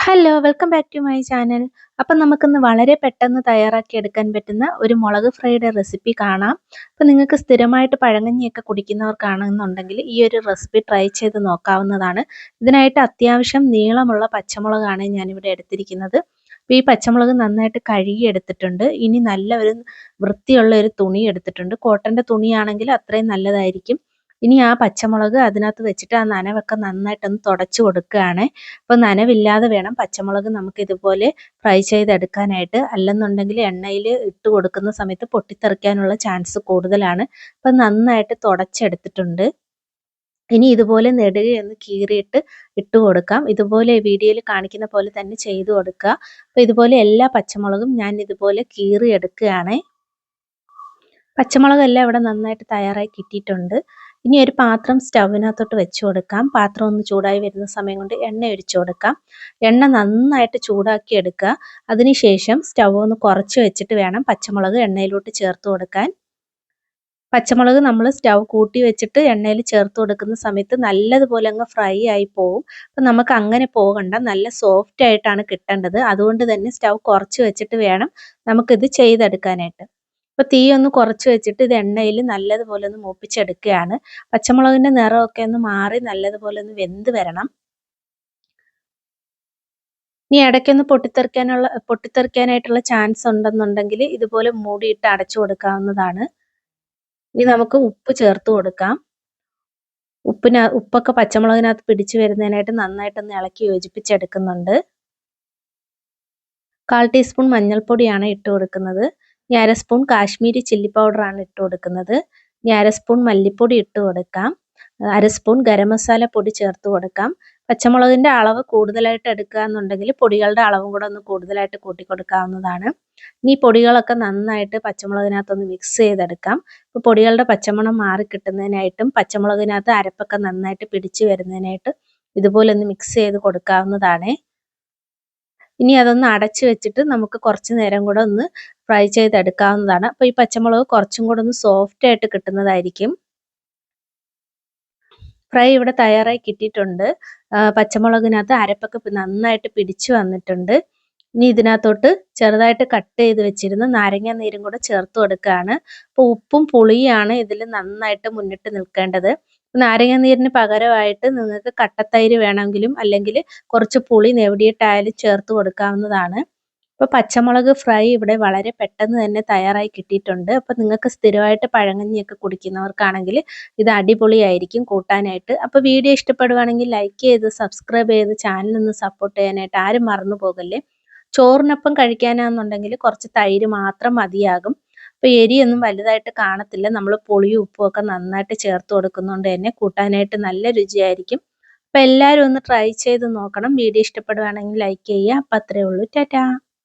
Hello, welcome back to my channel. അപ്പം നമുക്കിന്ന് വളരെ പെട്ടെന്ന് തയ്യാറാക്കി എടുക്കാൻ പറ്റുന്ന ഒരു മുളക് ഫ്രൈയുടെ റെസിപ്പി കാണാം. അപ്പം നിങ്ങൾക്ക് സ്ഥിരമായിട്ട് പഴങ്കഞ്ഞിയൊക്കെ കുടിക്കുന്നവർക്കാണെന്നുണ്ടെങ്കിൽ ഈ ഒരു റെസിപ്പി ട്രൈ ചെയ്ത് നോക്കാവുന്നതാണ്. ഇതിനായിട്ട് അത്യാവശ്യം നീളമുള്ള പച്ചമുളകാണ് ഞാനിവിടെ എടുത്തിരിക്കുന്നത്. അപ്പോൾ ഈ പച്ചമുളക് നന്നായിട്ട് കഴുകി എടുത്തിട്ടുണ്ട്. ഇനി നല്ല ഒരു വൃത്തിയുള്ള ഒരു തുണി എടുത്തിട്ടുണ്ട്. കോട്ടൻ്റെ തുണിയാണെങ്കിൽ അത്രയും നല്ലതായിരിക്കും. ഇനി ആ പച്ചമുളക് അതിനകത്ത് വെച്ചിട്ട് ആ നനവൊക്കെ നന്നായിട്ടൊന്ന് തുടച്ചു കൊടുക്കുകയാണ്. അപ്പോൾ നനവില്ലാതെ വേണം പച്ചമുളക് നമുക്ക് ഇതുപോലെ ഫ്രൈ ചെയ്തെടുക്കാനായിട്ട്. അല്ലെന്നുണ്ടെങ്കിൽ എണ്ണയിൽ ഇട്ട് കൊടുക്കുന്ന സമയത്ത് പൊട്ടിത്തെറിക്കാനുള്ള ചാൻസ് കൂടുതലാണ്. അപ്പം നന്നായിട്ട് തുടച്ചെടുത്തിട്ടുണ്ട്. ഇനി ഇതുപോലെ നെടുകയൊന്ന് കീറിയിട്ട് ഇട്ട് കൊടുക്കാം. ഇതുപോലെ വീഡിയോയിൽ കാണിക്കുന്ന പോലെ തന്നെ ചെയ്ത് കൊടുക്കുക. അപ്പോൾ ഇതുപോലെ എല്ലാ പച്ചമുളകും ഞാൻ ഇതുപോലെ കീറി എടുക്കുകയാണ്. പച്ചമുളകെല്ലാം ഇവിടെ നന്നായിട്ട് തയ്യാറായി കിട്ടിയിട്ടുണ്ട്. ഇനി ഒരു പാത്രം സ്റ്റൗവിനകത്തോട്ട് വെച്ച് കൊടുക്കാം. പാത്രം ഒന്ന് ചൂടായി വരുന്ന സമയം കൊണ്ട് എണ്ണ ഒഴിച്ചു കൊടുക്കാം. എണ്ണ നന്നായിട്ട് ചൂടാക്കി എടുക്കുക. അതിനുശേഷം സ്റ്റൗ ഒന്ന് കുറച്ച് വെച്ചിട്ട് വേണം പച്ചമുളക് എണ്ണയിലോട്ട് ചേർത്ത് കൊടുക്കാൻ. പച്ചമുളക് നമ്മൾ സ്റ്റൗ കൂട്ടി വെച്ചിട്ട് എണ്ണയിൽ ചേർത്ത് കൊടുക്കുന്ന സമയത്ത് നല്ലതുപോലെ അങ്ങ് ഫ്രൈ ആയി പോകും. അപ്പം നമുക്ക് അങ്ങനെ പോകണ്ട, നല്ല സോഫ്റ്റ് ആയിട്ടാണ് കിട്ടേണ്ടത്. അതുകൊണ്ട് തന്നെ സ്റ്റൗ കുറച്ച് വെച്ചിട്ട് വേണം നമുക്കിത് ചെയ്തെടുക്കാനായിട്ട്. അപ്പോൾ തീ ഒന്ന് കുറച്ച് വെച്ചിട്ട് ഇത് എണ്ണയിൽ നല്ലതുപോലെ ഒന്ന് മൂപ്പിച്ചെടുക്കുകയാണ്. പച്ചമുളകിൻ്റെ നിറമൊക്കെ ഒന്ന് മാറി നല്ലതുപോലെ ഒന്ന് വെന്ത് വരണം. ഇനി ഇടയ്ക്കൊന്ന് പൊട്ടിത്തെറിക്കാനായിട്ടുള്ള ചാൻസ് ഉണ്ടെന്നുണ്ടെങ്കിൽ ഇതുപോലെ മൂടിയിട്ട് അടച്ചു കൊടുക്കാവുന്നതാണ്. ഇനി നമുക്ക് ഉപ്പ് ചേർത്ത് കൊടുക്കാം. ഉപ്പൊക്കെ പച്ചമുളകിനകത്ത് പിടിച്ചു വരുന്നതിനായിട്ട് നന്നായിട്ടൊന്ന് ഇളക്കി യോജിപ്പിച്ചെടുക്കുന്നുണ്ട്. 1/4 ടീസ്പൂൺ മഞ്ഞൾപ്പൊടിയാണ് ഇട്ട് കൊടുക്കുന്നത്. ഇനി 1/2 സ്പൂൺ കാശ്മീരി ചില്ലി പൗഡറാണ് ഇട്ട് കൊടുക്കുന്നത്. ഇനി 1/2 സ്പൂൺ മല്ലിപ്പൊടി ഇട്ട് കൊടുക്കാം. 1/2 സ്പൂൺ ഗരം മസാല പൊടി ചേർത്ത് കൊടുക്കാം. പച്ചമുളകിൻ്റെ അളവ് കൂടുതലായിട്ട് എടുക്കുക എന്നുണ്ടെങ്കിൽ പൊടികളുടെ അളവും കൂടെ ഒന്ന് കൂടുതലായിട്ട് കൂട്ടി കൊടുക്കാവുന്നതാണ്. ഇനി പൊടികളൊക്കെ നന്നായിട്ട് പച്ചമുളകിനകത്തൊന്ന് മിക്സ് ചെയ്തെടുക്കാം. ഇപ്പോൾ പൊടികളുടെ പച്ചമണം മാറി കിട്ടുന്നതിനായിട്ടും പച്ചമുളകിനകത്ത് അരപ്പൊക്കെ നന്നായിട്ട് പിടിച്ചു വരുന്നതിനായിട്ട് ഇതുപോലെ ഒന്ന് മിക്സ് ചെയ്ത് കൊടുക്കാവുന്നതാണ്. ഇനി അതൊന്ന് അടച്ചു വെച്ചിട്ട് നമുക്ക് കുറച്ച് നേരം കൂടെ ഒന്ന് ഫ്രൈ ചെയ്തെടുക്കാവുന്നതാണ്. അപ്പോൾ ഈ പച്ചമുളക് കുറച്ചും കൂടെ ഒന്ന് സോഫ്റ്റ് ആയിട്ട് കിട്ടുന്നതായിരിക്കും. ഫ്രൈ ഇവിടെ തയ്യാറായി കിട്ടിയിട്ടുണ്ട്. പച്ചമുളകിനകത്ത് അരപ്പൊക്കെ നന്നായിട്ട് പിടിച്ചു വന്നിട്ടുണ്ട്. ഇനി ഇതിനകത്തോട്ട് ചെറുതായിട്ട് കട്ട് ചെയ്ത് വെച്ചിരുന്ന നാരങ്ങ നീരും കൂടെ ചേർത്ത് കൊടുക്കുകയാണ്. അപ്പോൾ ഉപ്പും പുളിയാണ് ഇതിൽ നന്നായിട്ട് മുന്നിട്ട് നിൽക്കേണ്ടത്. നാരങ്ങ നീരിന് പകരമായിട്ട് നിങ്ങൾക്ക് കട്ടത്തൈര് വേണമെങ്കിലും അല്ലെങ്കിൽ കുറച്ച് പുളി നെവടിയിട്ടായാലും ചേർത്ത് കൊടുക്കാവുന്നതാണ്. അപ്പോൾ പച്ചമുളക് ഫ്രൈ ഇവിടെ വളരെ പെട്ടെന്ന് തന്നെ തയ്യാറായി കിട്ടിയിട്ടുണ്ട്. അപ്പോൾ നിങ്ങൾക്ക് സ്ഥിരമായിട്ട് പഴങ്കഞ്ഞിയൊക്കെ കുടിക്കുന്നവർക്കാണെങ്കിൽ ഇത് അടിപൊളിയായിരിക്കും കൂട്ടാനായിട്ട്. അപ്പോൾ വീഡിയോ ഇഷ്ടപ്പെടുവാണെങ്കിൽ ലൈക്ക് ചെയ്ത് സബ്സ്ക്രൈബ് ചെയ്ത് ചാനലൊന്ന് സപ്പോർട്ട് ചെയ്യാനായിട്ട് ആരും മറന്നു പോകല്ലേ. ചോറിനൊപ്പം കഴിക്കാനാണെന്നുണ്ടെങ്കിൽ കുറച്ച് തൈര് മാത്രം മതിയാകും. അപ്പോൾ എരിയൊന്നും വലുതായിട്ട് കാണത്തില്ല. നമ്മൾ പുളിയും ഉപ്പും ഒക്കെ നന്നായിട്ട് ചേർത്ത് കൊടുക്കുന്നതുകൊണ്ട് തന്നെ കൂട്ടാനായിട്ട് നല്ല രുചിയായിരിക്കും. അപ്പോൾ എല്ലാവരും ഒന്ന് ട്രൈ ചെയ്ത് നോക്കണം. വീഡിയോ ഇഷ്ടപ്പെടുവാണെങ്കിൽ ലൈക്ക് ചെയ്യുക. അപ്പോൾ അത്രയേ ഉള്ളൂ. ടാറ്റാ.